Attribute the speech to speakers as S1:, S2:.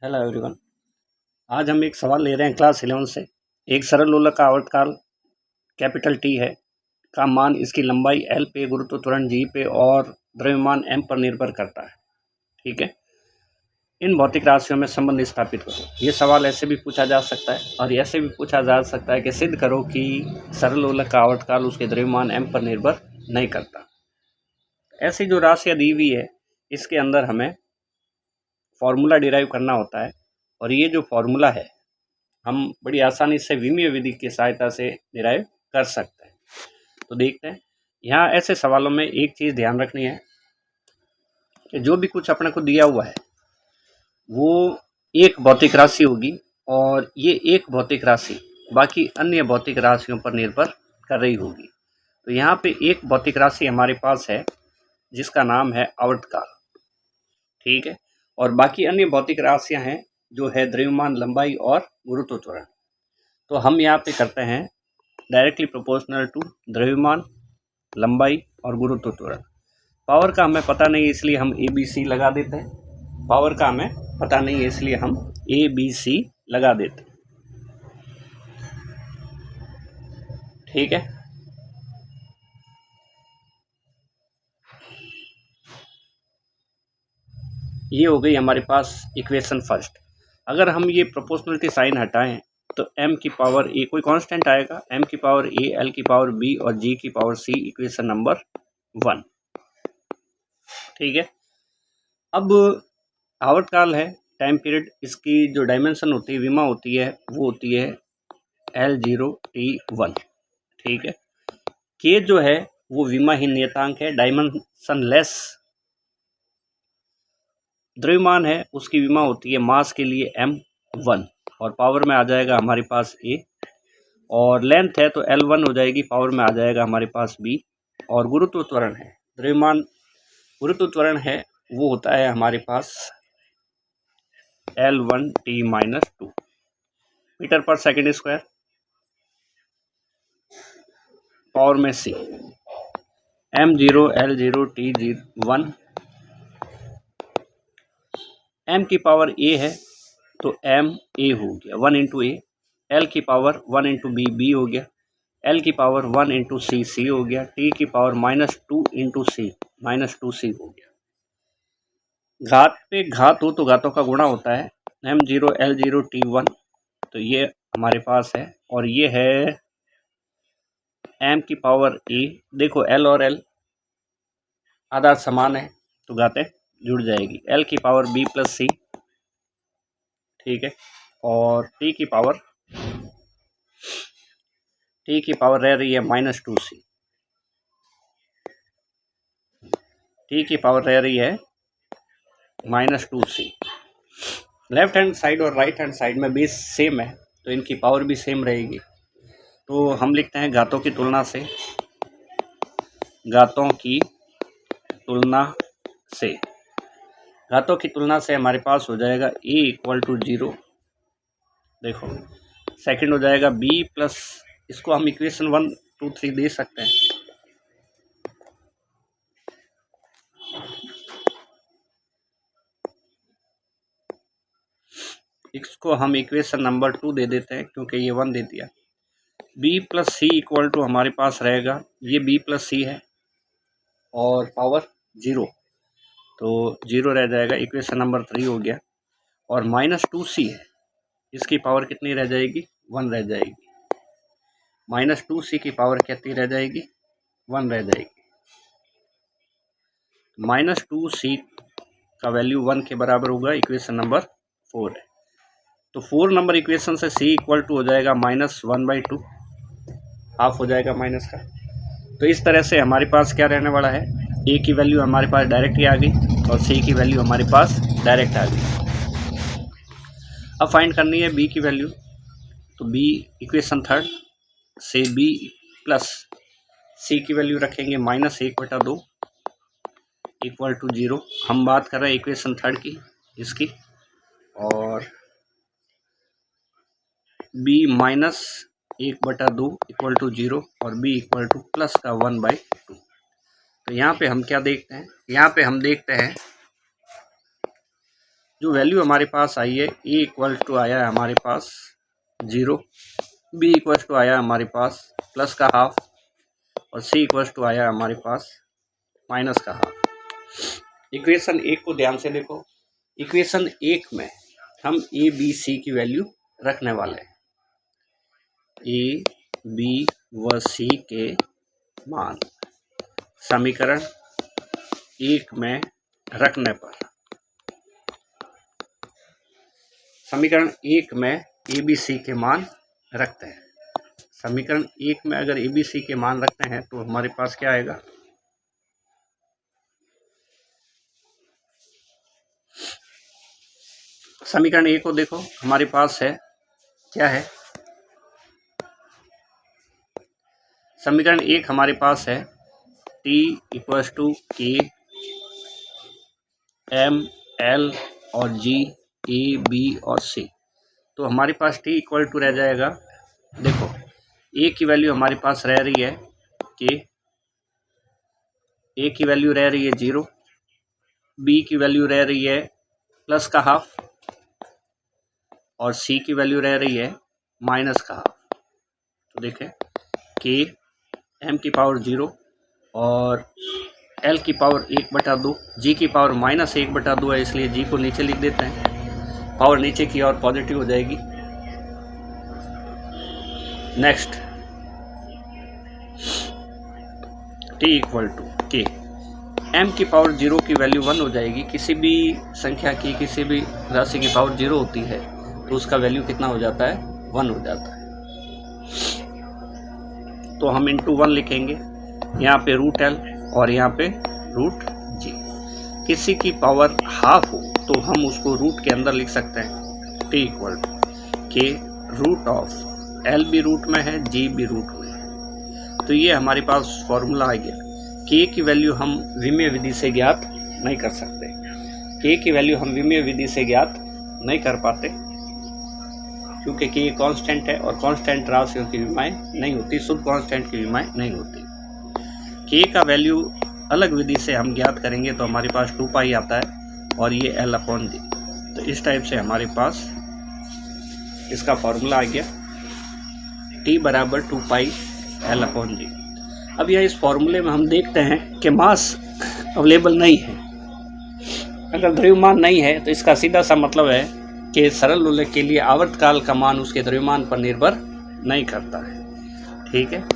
S1: Hello everyone. आज हम एक सवाल ले रहे हैं क्लास 11 से। एक सरल लोलक का आवर्तकाल कैपिटल टी है का मान इसकी लंबाई एल पे, गुरुत्व त्वरण जी पे और द्रव्यमान एम पर निर्भर करता है। ठीक है, इन भौतिक राशियों में संबंध स्थापित करो। ये सवाल ऐसे भी पूछा जा सकता है और ऐसे भी पूछा जा सकता है कि सिद्ध करो कि सरल लोलक का आवर्तकाल उसके द्रव्यमान एम पर निर्भर नहीं करता। ऐसी जो राशियाँ दी हुई है इसके अंदर हमें फॉर्मूला डिराइव करना होता है और ये जो फॉर्मूला है हम बड़ी आसानी से विमीय विधि की सहायता से डिराइव कर सकते हैं। तो देखते हैं, यहाँ ऐसे सवालों में एक चीज़ ध्यान रखनी है कि जो भी कुछ अपने को दिया हुआ है वो एक भौतिक राशि होगी और ये एक भौतिक राशि बाकी अन्य भौतिक राशियों पर निर्भर कर रही होगी। तो यहाँ पे एक भौतिक राशि हमारे पास है जिसका नाम है आवर्तकाल। ठीक है, और बाकी अन्य भौतिक राशियाँ हैं जो है द्रव्यमान, लंबाई और गुरुत्व त्वरण। तो हम यहाँ पे करते हैं डायरेक्टली प्रोपोर्शनल टू द्रव्यमान, लंबाई और गुरुत्व त्वरण। पावर का हमें पता नहीं इसलिए हम ए बी सी लगा देते हैं। पावर का हमें पता नहीं है इसलिए हम ए बी सी लगा देते हैं। ठीक है, ये हो गई हमारे पास इक्वेशन फर्स्ट। अगर हम ये प्रोपोर्शनलिटी साइन हटाएं तो m की पावर a कोई कांस्टेंट आएगा, m की पावर a, l की पावर b और g की पावर c, इक्वेशन नंबर 1। ठीक है, अब आवर्तकाल है, टाइम पीरियड, इसकी जो डायमेंशन होती है, विमा होती है, वो होती है L0T1। ठीक है, k जो है वो विमाहीन नियतांक है, डायमेंशन लेस द्रव्यमान है, उसकी विमा होती है मास के लिए m1 और पावर में आ जाएगा हमारे पास a, और लेंथ है तो L1 हो जाएगी, पावर में आ जाएगा हमारे पास b। और गुरुत्व त्वरण है, द्रव्यमान गुरुत्व त्वरण है वो होता है हमारे पास L1T-2 मीटर पर सेकेंड स्क्वायर, पावर में c, m0 L0 T1। m की पावर a है तो m a हो गया, 1 इंटू ए। l की पावर 1 इंटू बी, बी हो गया। l की पावर 1 इंटू सी, सी हो गया। t की पावर -2 इंटू सी, -2c हो गया। घात पे घात हो तो घातों का गुणा होता है, m0 L0 T1 तो ये हमारे पास है, और ये है m की पावर a। देखो l और l आधार समान है तो घातें जुड़ जाएगी, l की पावर b प्लस c। ठीक है, और t की पावर रह रही है -2c, t की पावर रह रही है -2c। लेफ्ट हैंड साइड और राइट हैंड साइड में बेस सेम है तो इनकी पावर भी सेम रहेगी। तो हम लिखते हैं घातों की तुलना से, घातों की तुलना से, घातों की तुलना से हमारे पास हो जाएगा a इक्वल टू 0। देखो सेकंड हो जाएगा b प्लस, इसको हम इक्वेशन 1 2 3 दे सकते हैं। इसको हम इक्वेशन नंबर 2 दे देते हैं क्योंकि ये 1 दे दिया। b plus C equal to हमारे पास रहेगा, ये b प्लस सी है और पावर 0 तो 0 रह जाएगा, इक्वेशन नंबर 3 हो गया। और -2c है, इसकी पावर कितनी रह जाएगी, 1 रह जाएगी। -2c की पावर कितनी रह जाएगी, 1 रह जाएगी। -2c का वैल्यू 1 के बराबर होगा, इक्वेशन नंबर 4 है। तो 4 नंबर इक्वेशन से c इक्वल टू हो जाएगा -1/2, हाफ हो जाएगा माइनस का। तो इस तरह से हमारे पास क्या रहने वाला है, a की वैल्यू हमारे पास डायरेक्ट ही आ गई और c की वैल्यू हमारे पास डायरेक्ट आ गई। अब फाइंड करनी है b की वैल्यू, तो b इक्वेशन थर्ड से b प्लस c की वैल्यू रखेंगे -1/2 इक्वल टू 0। हम बात कर रहे हैं इक्वेशन थर्ड की, इसकी, और b -1/2 इक्वल टू 0 और b इक्वल टू प्लस का 1/2। तो यहाँ पे हम क्या देखते हैं, यहाँ पे हम देखते हैं जो वैल्यू हमारे पास आई है, ए इक्वल टू आया है हमारे पास 0, बी इक्वल टू आया हमारे पास प्लस का हाफ और सी इक्वल टू आया हमारे पास माइनस का हाफ। इक्वेशन 1 को ध्यान से देखो। इक्वेशन 1 में हम ए बी सी की वैल्यू रखने वाले हैं। ए बी व सी के मान समीकरण 1 में रखने पर, समीकरण 1 में ए बी सी के मान रखते हैं। समीकरण 1 में अगर ए बी सी के मान रखते हैं तो हमारे पास क्या आएगा, समीकरण 1 को देखो, हमारे पास है क्या है, समीकरण 1 हमारे पास है टी इक्वल्स टू के एम एल और जी ए बी और सी। तो हमारे पास टी इक्वल टू रह जाएगा, देखो ए की वैल्यू हमारे पास रह रही है कि ए की वैल्यू रह रही है 0, बी की वैल्यू रह रही है प्लस का हाफ और सी की वैल्यू रह रही है माइनस का हाफ। तो देखें कि एम की पावर 0 और एल की पावर 1/2, जी की पावर -1/2 है, इसलिए जी को नीचे लिख देते हैं, पावर नीचे की और पॉजिटिव हो जाएगी। नेक्स्ट टी इक्वल टू के, एम की पावर 0 की वैल्यू 1 हो जाएगी। किसी भी संख्या की, किसी भी राशि की पावर 0 होती है तो उसका वैल्यू कितना हो जाता है, 1 हो जाता है। तो हम इंटू 1 लिखेंगे, यहाँ पे √L और यहाँ पे √G। किसी की पावर हाफ हो तो हम उसको रूट के अंदर लिख सकते हैं, टी इक्वल टू के √L भी रूट में है, G भी रूट में है। तो ये हमारे पास फॉर्मूला आ गया। के की वैल्यू हम विमेय विधि से ज्ञात नहीं कर सकते, के की वैल्यू हम विमेय विधि से ज्ञात नहीं कर पाते क्योंकि के कांस्टेंट है और कांस्टेंट राशियों की विमाएँ नहीं होती, शुद्ध कांस्टेंट की विमाएँ नहीं होती। के का वैल्यू अलग विधि से हम ज्ञात करेंगे तो हमारे पास 2π आता है और ये L/D। तो इस टाइप से हमारे पास इसका फॉर्मूला आ गया, T = 2π L/D। अब यह इस फॉर्मूले में हम देखते हैं कि मास अवेलेबल नहीं है। अगर द्रव्यमान नहीं है तो इसका सीधा सा मतलब है कि सरल लोलक के लिए आवर्तकाल का मान उसके द्रव्यमान पर निर्भर नहीं करता है। ठीक है।